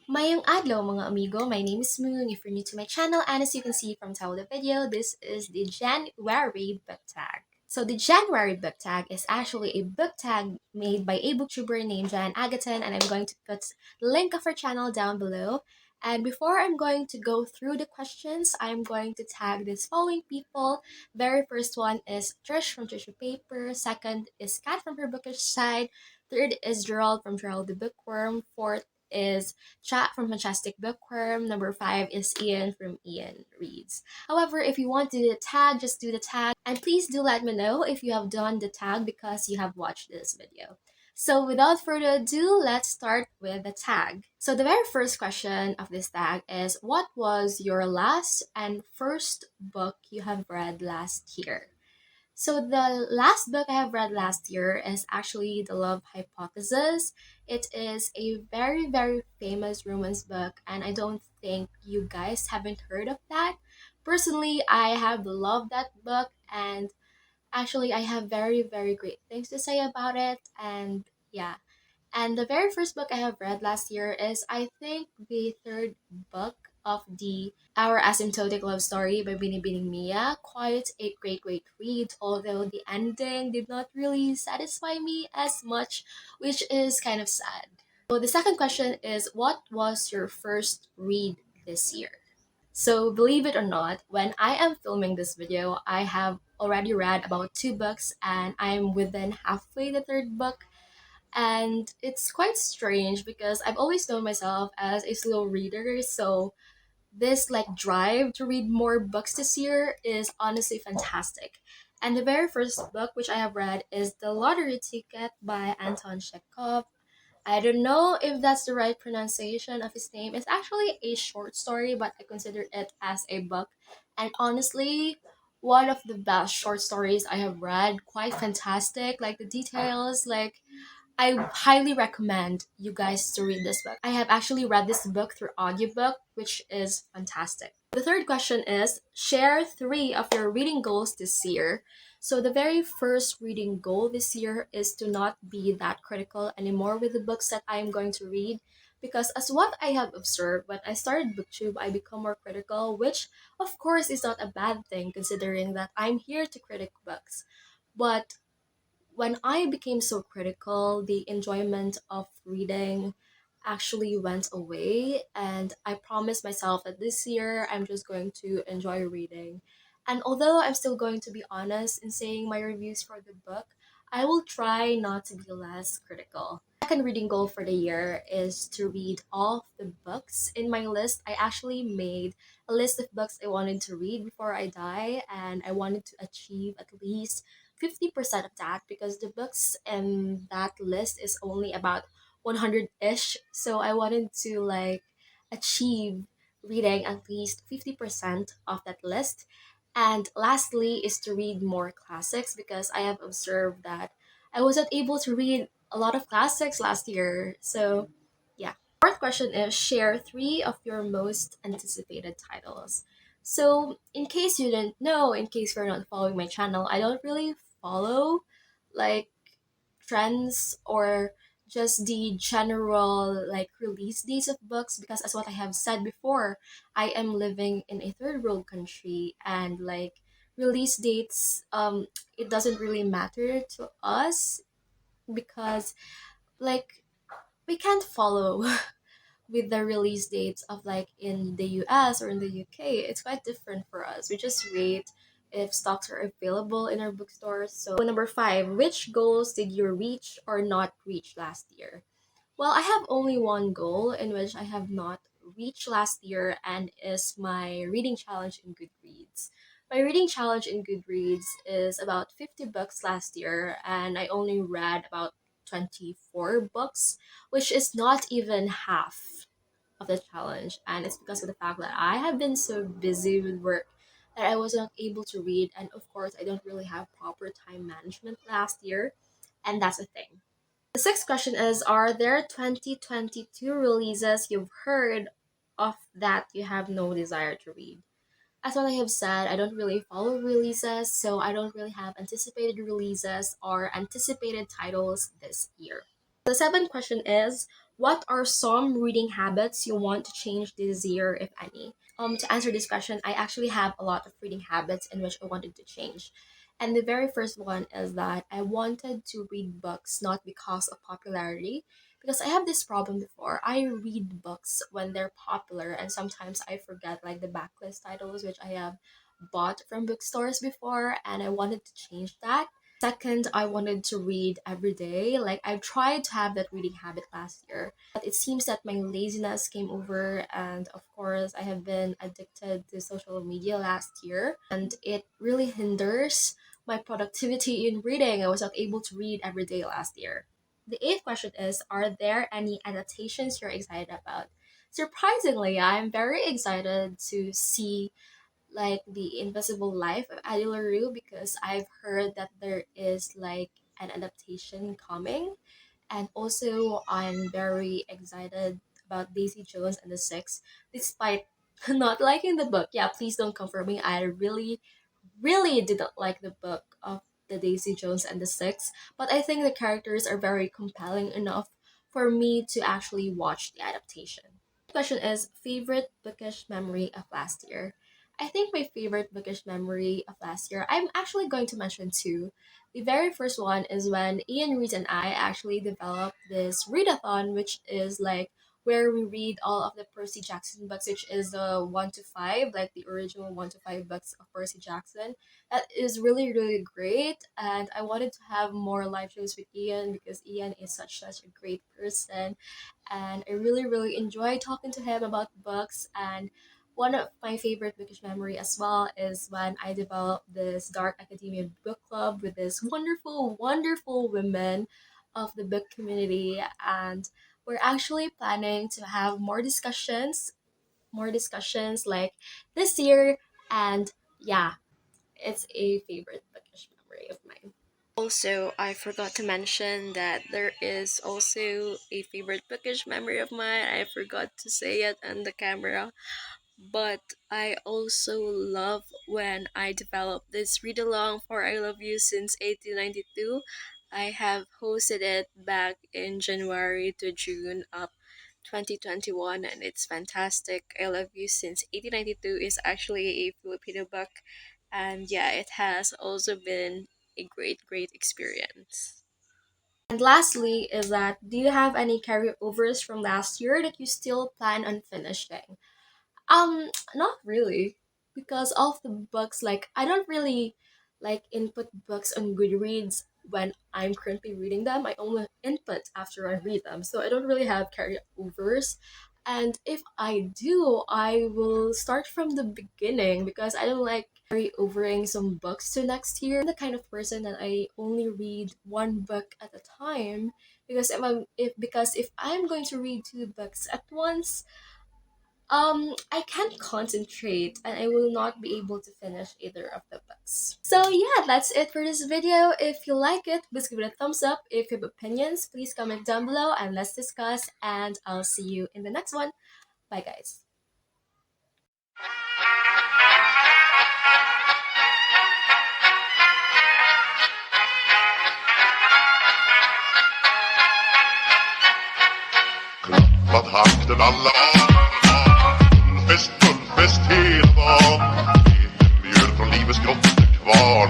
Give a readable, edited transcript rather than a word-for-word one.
Mayong adlaw mga amigo, my name is Moon. If you're new to my channel, and as you can see from the title of the video, this is the January book tag. So the January book tag is actually a book tag made by a booktuber named Jan Agaton, and I'm going to put the link of her channel down below. And before I'm going to go through the questions, I'm going to tag these following people. Very first one is Trish from Trishupaper. Second is Kat from her bookish side. Third is Gerald from Gerald the Bookworm. Fourth is Chat from Funchastic Bookworm. Number 5 is Ian from Ian Reads. However, if you want to do the tag, just do the tag. And please do let me know if you have done the tag because you have watched this video. So without further ado, let's start with the tag. So the very first question of this tag is, what was your last and first book you have read last year? So the last book I have read last year is actually The Love Hypothesis. It is a very, very famous romance book, and I don't think you guys haven't heard of that. Personally, I have loved that book, and actually I have very, very great things to say about it. And yeah, and the very first book I have read last year is, I think, the third book of the Our Asymptotic Love Story by Binibining Mia. Quite a great read, although the ending did not really satisfy me as much, which is kind of sad. So the second question is, what was your first read this year? So believe it or not, when I am filming this video, I have already read about 2 books and I'm within halfway the third book, and it's quite strange because I've always known myself as a slow reader, so this like drive to read more books this year is honestly fantastic. And the very first book which I have read is The Lottery Ticket by Anton Chekhov. I don't know if that's the right pronunciation of his name. It's actually a short story, but I consider it as a book. And honestly, one of the best short stories I have read. Quite fantastic. Like the details, like I highly recommend you guys to read this book. I have actually read this book through audiobook, which is fantastic. The third question is, share 3 of your reading goals this year. So the very first reading goal this year is to not be that critical anymore with the books that I am going to read, because as what I have observed, when I started booktube, I become more critical, which of course is not a bad thing considering that I'm here to critic books. But when I became so critical, the enjoyment of reading actually went away. And I promised myself that this year I'm just going to enjoy reading. And although I'm still going to be honest in saying my reviews for the book, I will try not to be less critical. Second reading goal for the year is to read all of the books in my list. I actually made a list of books I wanted to read before I die, and I wanted to achieve at least 50% of that because the books in that list is only about 100-ish. So I wanted to like achieve reading at least 50% of that list. And lastly is to read more classics because I have observed that I wasn't able to read a lot of classics last year. So yeah. Fourth question is, share 3 of your most anticipated titles. So, in case you didn't know, in case you're not following my channel, I don't really follow like trends or just the general like release dates of books, because as what I have said before, I am living in a third world country, and like release dates, it doesn't really matter to us because like we can't follow with the release dates of like in the US or in the UK. It's quite different for us. We just wait if stocks are available in our bookstores. So number 5, which goals did you reach or not reach last year? Well, I have only one goal in which I have not reached last year, and is my reading challenge in Goodreads. My reading challenge in Goodreads is about 50 books last year, and I only read about 24 books, which is not even half of the challenge. And it's because of the fact that I have been so busy with work that I was not able to read. And of course, I don't really have proper time management last year. And that's a thing. The sixth question is, are there 2022 releases you've heard of that you have no desire to read? As what I have said, I don't really follow releases, so I don't really have anticipated releases or anticipated titles this year. The seventh question is, what are some reading habits you want to change this year, if any? To answer this question, I actually have a lot of reading habits in which I wanted to change. And the very first one is that I wanted to read books not because of popularity, because I have this problem before. I read books when they're popular, and sometimes I forget like the backlist titles which I have bought from bookstores before, and I wanted to change that. Second, I wanted to read every day. Like I tried to have that reading habit last year, but it seems that my laziness came over, and of course, I have been addicted to social media last year, and it really hinders my productivity in reading. I was not able to read every day last year. The eighth question is, are there any adaptations you're excited about? Surprisingly, I'm very excited to see like the Invisible Life of jan-uary because I've heard that there is like an adaptation coming, and also I'm very excited about Daisy Jones and the Six, despite not liking the book. Yeah, please don't come for me. I really didn't like the book of the Daisy Jones and the Six, but I think the characters are very compelling enough for me to actually watch the adaptation. Question is favorite bookish memory of last year. I think my favorite bookish memory of last year, I'm actually going to mention two. The very first one is when Ian and I actually developed this readathon, which is like where we read all of the Percy Jackson books, which is the 1 to 5, like the original 1 to 5 books of Percy Jackson. That is really great, and I wanted to have more live shows with Ian because Ian is such a great person, and I really enjoy talking to him about books. And one of my favorite bookish memory as well is when I developed this Dark Academia book club with this wonderful women of the book community, and we're actually planning to have more discussions like this year, and yeah, it's a favorite bookish memory of mine. Also, I forgot to mention that there is also a favorite bookish memory of mine. I forgot to say it on the camera, but I also love when I developed this read along for I Love You since 1892. I have hosted it back in January to June of 2021, and it's fantastic. I Love You since 1892 is actually a Filipino book, and yeah, it has also been a great experience. And lastly, is that do you have any carryovers from last year that you still plan on finishing? Not really, because all of the books, like I don't really like input books on Goodreads when I'm currently reading them. I only input after I read them, so I don't really have carryovers. And if I do, I will start from the beginning because I don't like carry overing some books to next year. I'm the kind of person that I only read one book at a time because if I'm going to read two books at once, I can't concentrate and I will not be able to finish either of the books. So yeah, that's it for this video. If you like it, please give it a thumbs up. If you have opinions, please comment down below and let's discuss, and I'll see you in the next one. Bye guys. Klappat hakten alla Fullfest hela dagen. Mjöl från livets grottor kvar.